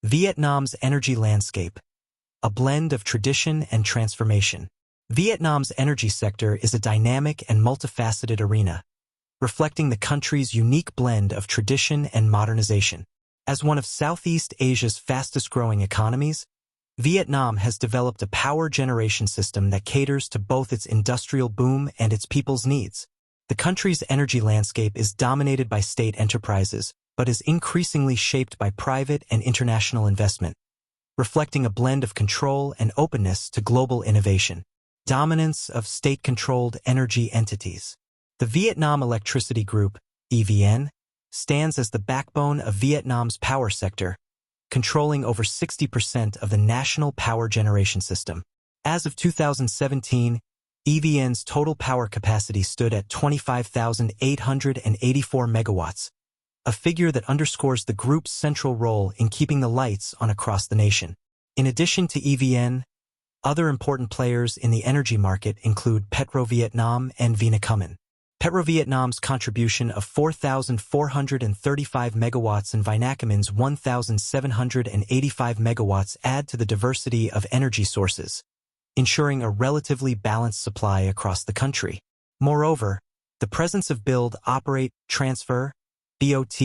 Vietnam's energy landscape, a blend of tradition and transformation. Vietnam's energy sector is a dynamic and multifaceted arena, reflecting the country's unique blend of tradition and modernization. As one of Southeast Asia's fastest-growing economies, Vietnam has developed a power generation system that caters to both its industrial boom and its people's needs. The country's energy landscape is dominated by state enterprises, but is increasingly shaped by private and international investment, reflecting a blend of control and openness to global innovation. Dominance of state-controlled energy entities. The Vietnam Electricity Group, EVN, stands as the backbone of Vietnam's power sector, controlling over 60% of the national power generation system. As of 2017, EVN's total power capacity stood at 25,884 megawatts, a figure that underscores the group's central role in keeping the lights on across the nation. In addition to EVN, other important players in the energy market include PetroVietnam and Vinacomin. PetroVietnam's contribution of 4,435 megawatts and Vinacomin's 1,785 megawatts add to the diversity of energy sources, ensuring a relatively balanced supply across the country. Moreover, the presence of build, operate, transfer, BOT,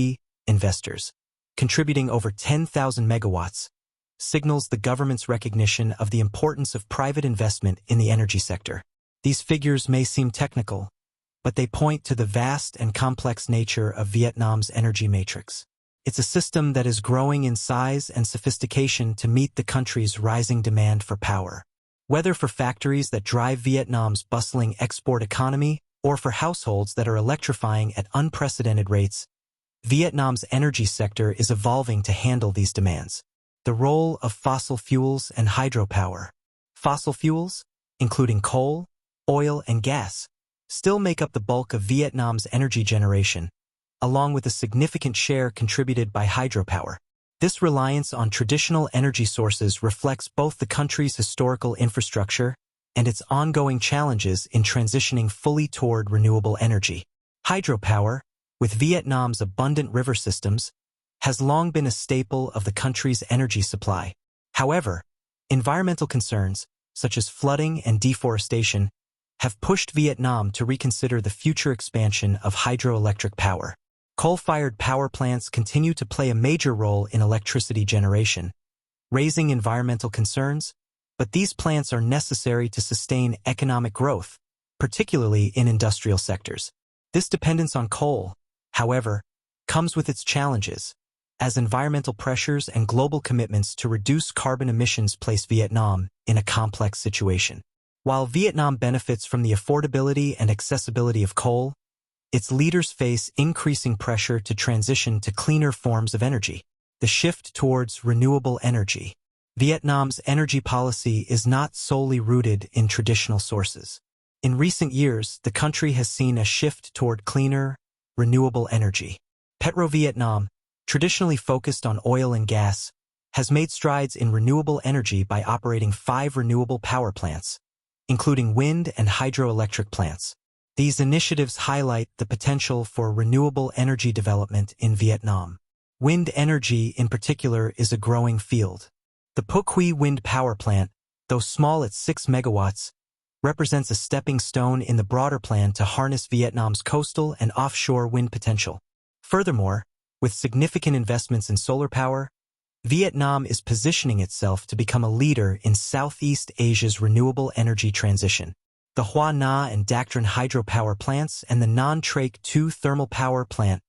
investors, contributing over 10,000 megawatts, signals the government's recognition of the importance of private investment in the energy sector. These figures may seem technical, but they point to the vast and complex nature of Vietnam's energy matrix. It's a system that is growing in size and sophistication to meet the country's rising demand for power. Whether for factories that drive Vietnam's bustling export economy or for households that are electrifying at unprecedented rates, Vietnam's energy sector is evolving to handle these demands. The role of fossil fuels and hydropower. Fossil fuels, including coal, oil, and gas, still make up the bulk of Vietnam's energy generation, along with a significant share contributed by hydropower. This reliance on traditional energy sources reflects both the country's historical infrastructure and its ongoing challenges in transitioning fully toward renewable energy. Hydropower, with Vietnam's abundant river systems, has long been a staple of the country's energy supply. However, environmental concerns, such as flooding and deforestation, have pushed Vietnam to reconsider the future expansion of hydroelectric power. Coal-fired power plants continue to play a major role in electricity generation, raising environmental concerns, but these plants are necessary to sustain economic growth, particularly in industrial sectors. This dependence on coal, however, comes with its challenges, as environmental pressures and global commitments to reduce carbon emissions place Vietnam in a complex situation. While Vietnam benefits from the affordability and accessibility of coal, its leaders face increasing pressure to transition to cleaner forms of energy. The shift towards renewable energy. Vietnam's energy policy is not solely rooted in traditional sources. In recent years, the country has seen a shift toward cleaner, renewable energy. PetroVietnam, traditionally focused on oil and gas, has made strides in renewable energy by operating 5 renewable power plants, including wind and hydroelectric plants. These initiatives highlight the potential for renewable energy development in Vietnam. Wind energy, in particular, is a growing field. The Phu Quy wind power plant, though small at 6 megawatts, represents a stepping stone in the broader plan to harness Vietnam's coastal and offshore wind potential. Furthermore, with significant investments in solar power, Vietnam is positioning itself to become a leader in Southeast Asia's renewable energy transition. The Hoa Na and Dak Tran hydropower plants and the Non Trach 2 thermal power plant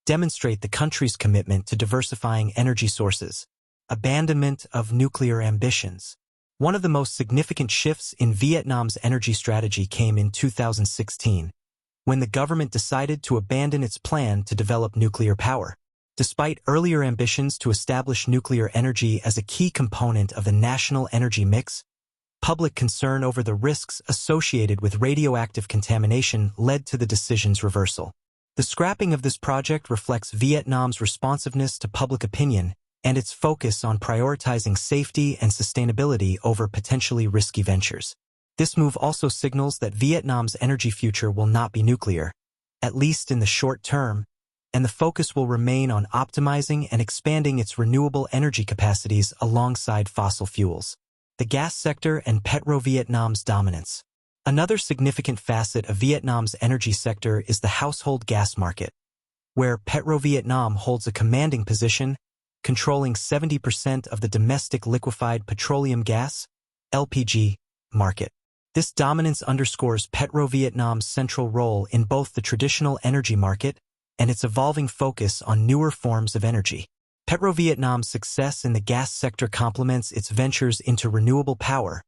demonstrate the country's commitment to diversifying energy sources. Abandonment of nuclear ambitions. One of the most significant shifts in Vietnam's energy strategy came in 2016, when the government decided to abandon its plan to develop nuclear power. Despite earlier ambitions to establish nuclear energy as a key component of the national energy mix, public concern over the risks associated with radioactive contamination led to the decision's reversal. The scrapping of this project reflects Vietnam's responsiveness to public opinion and its focus on prioritizing safety and sustainability over potentially risky ventures. This move also signals that Vietnam's energy future will not be nuclear, at least in the short term, and the focus will remain on optimizing and expanding its renewable energy capacities alongside fossil fuels. The gas sector and Petro-Vietnam's dominance. Another significant facet of Vietnam's energy sector is the household gas market, where Petro-Vietnam holds a commanding position, controlling 70% of the domestic liquefied petroleum gas, LPG, market. This dominance underscores Petro-Vietnam's central role in both the traditional energy market and its evolving focus on newer forms of energy. Petro-Vietnam's success in the gas sector complements its ventures into renewable power,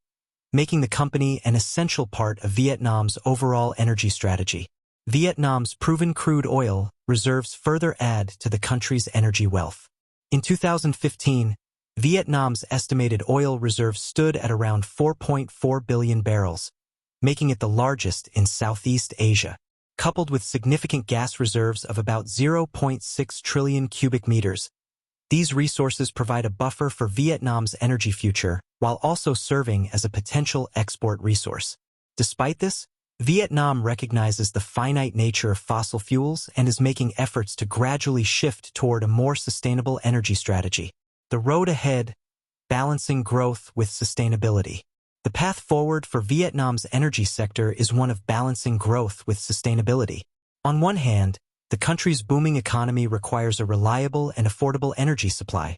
making the company an essential part of Vietnam's overall energy strategy. Vietnam's proven crude oil reserves further add to the country's energy wealth. In 2015, Vietnam's estimated oil reserves stood at around 4.4 billion barrels, making it the largest in Southeast Asia. Coupled with significant gas reserves of about 0.6 trillion cubic meters, these resources provide a buffer for Vietnam's energy future while also serving as a potential export resource. Despite this, Vietnam recognizes the finite nature of fossil fuels and is making efforts to gradually shift toward a more sustainable energy strategy. The road ahead, balancing growth with sustainability. The path forward for Vietnam's energy sector is one of balancing growth with sustainability. On one hand, the country's booming economy requires a reliable and affordable energy supply,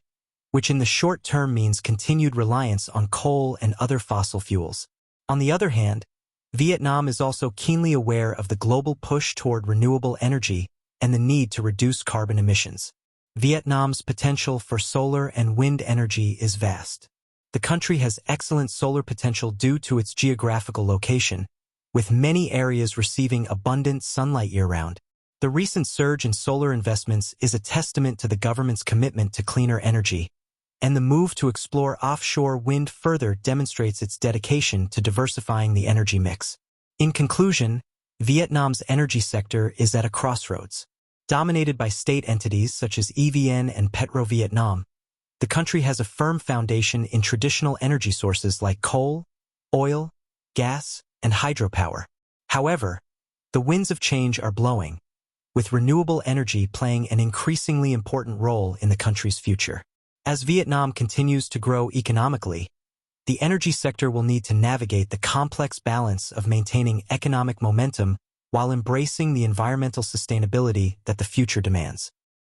which in the short term means continued reliance on coal and other fossil fuels. On the other hand, Vietnam is also keenly aware of the global push toward renewable energy and the need to reduce carbon emissions. Vietnam's potential for solar and wind energy is vast. The country has excellent solar potential due to its geographical location, with many areas receiving abundant sunlight year-round. The recent surge in solar investments is a testament to the government's commitment to cleaner energy, and the move to explore offshore wind further demonstrates its dedication to diversifying the energy mix. In conclusion, Vietnam's energy sector is at a crossroads. Dominated by state entities such as EVN and Petro-Vietnam, the country has a firm foundation in traditional energy sources like coal, oil, gas, and hydropower. However, the winds of change are blowing, with renewable energy playing an increasingly important role in the country's future. As Vietnam continues to grow economically, the energy sector will need to navigate the complex balance of maintaining economic momentum while embracing the environmental sustainability that the future demands.